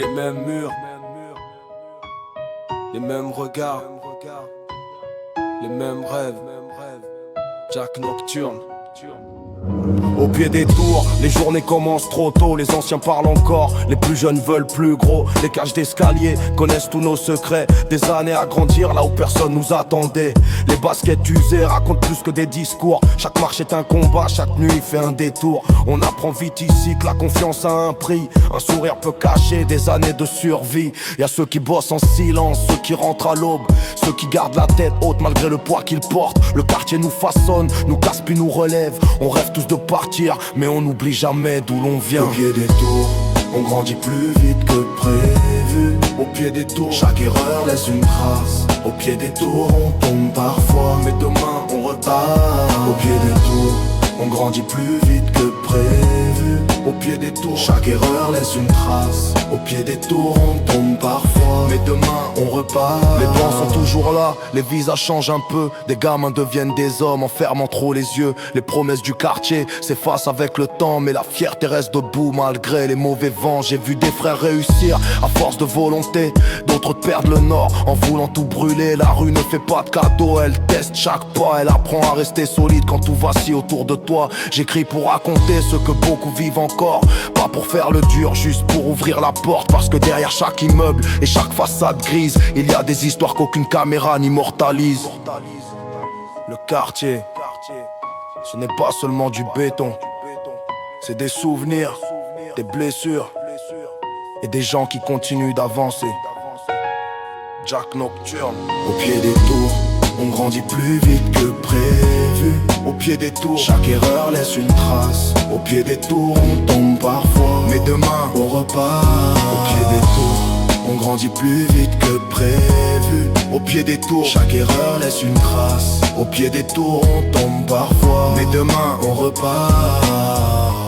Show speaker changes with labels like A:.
A: Les mêmes murs, les mêmes regards, les mêmes rêves. Jack Nocturne. Au pied des tours, les journées commencent trop tôt. Les anciens parlent encore, les plus jeunes veulent plus gros. Les cages d'escalier connaissent tous nos secrets. Des années à grandir là où personne nous attendait. Les baskets usées racontent plus que des discours. Chaque marche est un combat, chaque nuit fait un détour. On apprend vite ici que la confiance a un prix. Un sourire peut cacher des années de survie. Y'a ceux qui bossent en silence, ceux qui rentrent à l'aube, ceux qui gardent la tête haute malgré le poids qu'ils portent. Le quartier nous façonne, nous casse puis nous relève. On rêve tous de partir, mais on n'oublie jamais d'où l'on vient.
B: Au pied des tours, on grandit plus vite que prévu. Au pied des tours, chaque erreur laisse une trace. Au pied des tours, on tombe parfois, mais demain on repart. Au pied des tours, on grandit plus vite que prévu. Au pied des tours, chaque erreur laisse une trace. Au pied des tours, on tombe parfois, mais demain on repart.
A: Les plans sont toujours là, les visages changent un peu. Des gamins deviennent des hommes en fermant trop les yeux. Les promesses du quartier s'effacent avec le temps, mais la fierté reste debout malgré les mauvais vents. J'ai vu des frères réussir à force de volonté, d'autres perdre le nord en voulant tout brûler. La rue ne fait pas de cadeaux, elle teste chaque pas. Elle apprend à rester solide quand tout vacille autour de toi. J'écris pour raconter ce que beaucoup vivent encore, pas pour faire le dur, juste pour ouvrir la porte. Parce que derrière chaque immeuble et chaque façade grise, il y a des histoires qu'aucune caméra n'immortalise. Le quartier, ce n'est pas seulement du béton, c'est des souvenirs, des blessures et des gens qui continuent d'avancer. Jack Nocturne.
B: Au pied des tours, on grandit plus vite que prévu. Au pied des tours, chaque erreur laisse une trace. Au pied des tours, on tombe parfois, mais demain on repart. Au pied des tours, on grandit plus vite que prévu. Au pied des tours, chaque erreur laisse une trace. Au pied des tours, on tombe parfois, mais demain on repart.